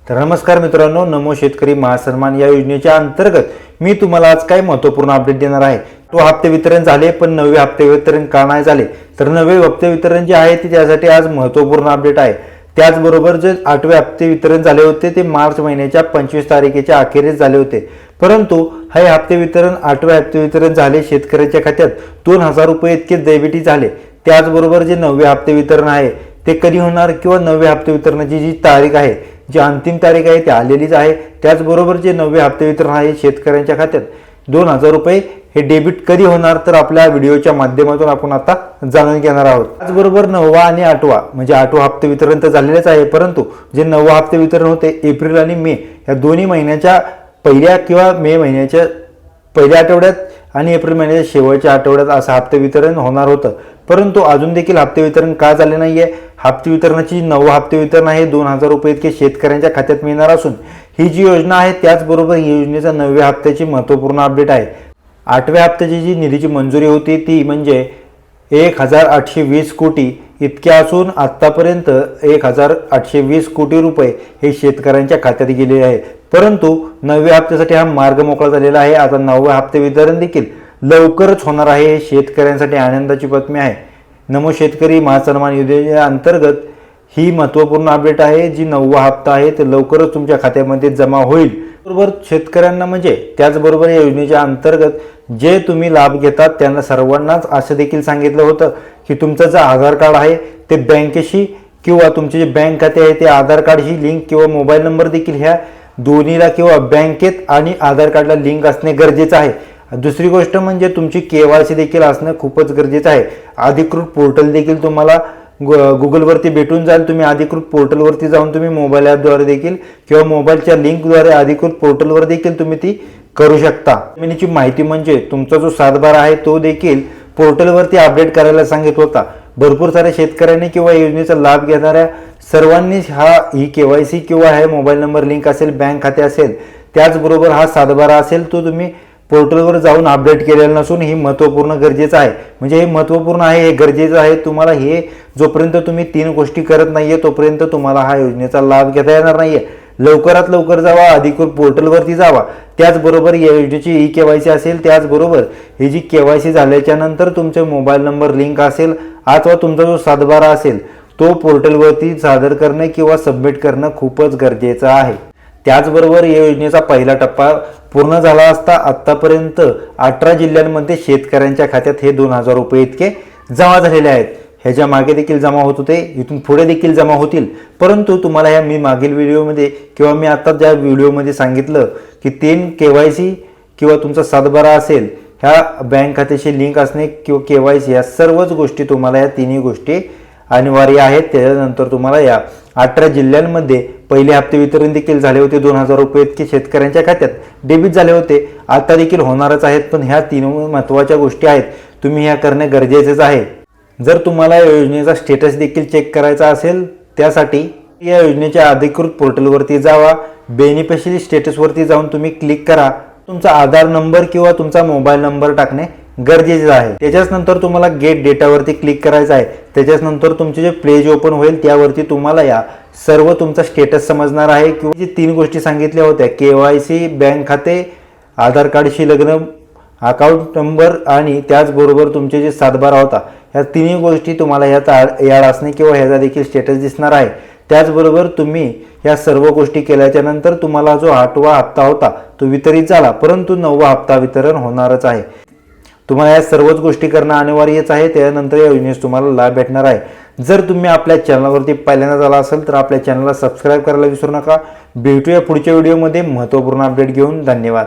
तर नमस्कार मित्रांनो, नमो शेतकरी महासन्मान या योजनेच्या अंतर्गत मी तुम्हाला आज काय महत्त्वपूर्ण अपडेट देणार आहे। तो हप्ते वितरण झाले पण नवे हप्ते वितरण का नाही झाले, तर नवे हप्ते वितरण जे आहे ते त्यासाठी आज महत्त्वपूर्ण अपडेट आहे। त्याचबरोबर जे 8वे हप्ते वितरण झाले होते ते मार्च महिन्याच्या 25 तारखेच्या अखेरीस झाले होते, परंतु हे हप्ते वितरण 8वे हप्ते वितरण झाले शेतकऱ्यांच्या खात्यात 2000 रुपये इतके डेबिट झाले। त्याचबरोबर जे 9वे हप्ते वितरण आहे ते कधी होणार किंवा 9वे हप्ते वितरणाची जी तारीख आहे, जी अंतिम तारीख आहे ती आलेलीच आहे। त्याचबरोबर जे 9वे हप्ते वितरण आहे शेतकऱ्यांच्या खात्यात 2000 रुपये हे डेबिट कधी होणार, तर आपल्या व्हिडिओच्या माध्यमातून आपण आता जाणून घेणार आहोत। त्याचबरोबर 9वा आणि 8वा म्हणजे 8वा हप्ते वितरण तर झालेलेच आहे, परंतु जे 9वा हप्ते वितरण होते एप्रिल आणि मे या दोन्ही महिन्याच्या पहिल्या किंवा मे महिन्याच्या पहिल्या आठवड्यात आणि एप्रिल महिन्याच्या शेवटच्या आठवड्यात असं हप्ते वितरण होणार होतं, परंतु अजून देखील हप्ते वितरण का झाले नाहीये। हप्ते वितरणाची 9वा हप्ते वितरण आहे 2000 रुपये इतके शेतकऱ्यांच्या खात्यात मिळणार असून ही जी योजना आहे त्याचबरोबर ही योजनेचा 9व्या हप्त्याची महत्त्वपूर्ण अपडेट आहे। 8व्या हप्त्याची जी निधीची मंजुरी होती ती म्हणजे 1820 कोटी इतके असून आतापर्यंत 1820 कोटी रुपये हे शेतकऱ्यांच्या खात्यात गेले आहे, परंतु 9व्या हप्त्यासाठी हा मार्ग मोकळा झालेला आहे। आता 9वे हप्ते वितरण देखील लवकरच होणार आहे, हे शेतकऱ्यांसाठी आनंदाची बातमी आहे। नमो शेतकरी महासन्मान योजनेच्या अंतर्गत ही महत्त्वपूर्ण अपडेट आहे। जी 9वा हप्ता आहे ते लवकरच तुमच्या खात्यामध्ये जमा होईल। बरोबर शेतकऱ्यांना म्हणजे त्याचबरोबर या योजनेच्या अंतर्गत जे तुम्ही लाभ घेतात त्यांना सर्वांनाच असं देखील सांगितलं होतं की तुमचं जे आधार कार्ड आहे ते बँकेशी किंवा तुमचे जे बँक खाते आहे ते आधार कार्डशी लिंक किंवा मोबाईल नंबर देखील ह्या दोन्हीला किंवा बँकेत आणि आधार कार्डला लिंक असणे गरजेचं आहे। दुसरी गोष्ट म्हणजे तुमची KYC देखील असणं खूपच गरजेचं आहे। अधिकृत पोर्टल देखील तुम्हाला गुगलवरती भेटून जाईल। तुम्ही अधिकृत पोर्टलवरती जाऊन तुम्ही मोबाईल ॲपद्वारे देखील किंवा मोबाईलच्या लिंकद्वारे अधिकृत पोर्टलवर देखील तुम्ही ती करू शकता। जमिनीची माहिती म्हणजे तुमचा जो 7/12 आहे तो देखील पोर्टलवरती अपडेट करायला सांगितलं होता। भरपूर साऱ्या शेतकऱ्यांनी किंवा योजनेचा लाभ घेणाऱ्या सर्वांनी ही KYC किंवा हे मोबाईल नंबर लिंक असेल, बँक खाते असेल, त्याचबरोबर हा 7/12 असेल तो तुम्ही पोर्टलवर जाऊन अपडेट केलेलं नसून ही महत्त्वपूर्ण गरजेचं आहे। म्हणजे हे महत्त्वपूर्ण आहे, हे गरजेचं आहे। तुम्हाला हे जोपर्यंत तुम्ही 3 गोष्टी करत नाहीये तोपर्यंत तुम्हाला हा योजनेचा लाभ घेता येणार नाहीये। लवकरात लवकर जावा, अधिकृत पोर्टलवरती जावा। त्याचबरोबर या योजनेची KYC असेल, त्याचबरोबर ही जी KYC झाल्याच्या नंतर तुमचे मोबाईल नंबर लिंक असेल अथवा तुमचा जो 7/12 असेल तो पोर्टलवरती सादर करणे किंवा सबमिट करणं खूपच गरजेचं आहे। त्याचबरोबर या योजनेचा पहिला टप्पा पूर्ण झाला असता आतापर्यंत 18 जिल्ह्यांमध्ये शेतकऱ्यांच्या खात्यात हे 2000 रुपये इतके जमा झालेले आहेत। ह्याच्या मागे देखील जमा होत होते, इथून पुढे देखील जमा होतील, परंतु तुम्हाला ह्या मी मागील व्हिडिओमध्ये किंवा मी आता ज्या व्हिडिओमध्ये सांगितलं की 3 KYC किंवा तुमचा 7/12 असेल, ह्या बँक खात्याशी लिंक असणे किंवा KYC या सर्वच गोष्टी तुम्हाला या तिन्ही गोष्टी अनिवार्य आहेत। त्यानंतर तुम्हाला या 18 जिल्ह्यांमध्ये पहिले हप्ते वितरण देखील झाले होते 2000 रुपये इतके शेतकऱ्यांच्या खात्यात डेबिट झाले होते, आता देखील होणारच आहेत। पण ह्या 3 महत्त्वाच्या गोष्टी आहेत, तुम्ही ह्या करणे गरजेचेच आहे। जर तुम्हाला या योजनेचा स्टेटस देखील चेक करायचा असेल त्यासाठी या योजनेच्या अधिकृत पोर्टलवरती जावा, बेनिफिशियरी स्टेटसवरती जाऊन तुम्ही क्लिक करा। तुमचा आधार नंबर किंवा तुमचा मोबाईल नंबर टाकणे गरजेचे आहे। त्याच्याच नंतर तुम्हाला गेट डेटावरती क्लिक करायचं आहे। त्याच्याच नंतर तुमचे जे पेज ओपन होईल त्यावरती तुम्हाला या सर्व तुमचा स्टेटस समजणार आहे किंवा जे 3 गोष्टी सांगितल्या होत्या KYC, बँक खाते, आधार कार्डशी लग्न, अकाउंट नंबर आणि त्याचबरोबर तुमचे जे 7/12 होता, ह्या तिन्ही गोष्टी तुम्हाला ह्यात ॲड असणे किंवा ह्याचा देखील स्टेटस दिसणार आहे। त्याचबरोबर तुम्ही या सर्व गोष्टी केल्याच्या नंतर तुम्हाला जो 8वा हप्ता होता तो वितरित झाला, परंतु 9वा हप्ता वितरण होणारच आहे। तुम्हाला या सर्वच गोष्टी करणं अनिवार्यच आहे, त्यानंतर या योजनेस तुम्हाला लाभ भेटणार आहे। जर तुम्ही आपल्या चॅनलवरती पहिल्यांदा झाला असेल तर आपल्या चॅनलला सबस्क्राईब करायला विसरू नका। भेटूया पुढच्या व्हिडिओमध्ये महत्त्वपूर्ण अपडेट घेऊन। धन्यवाद।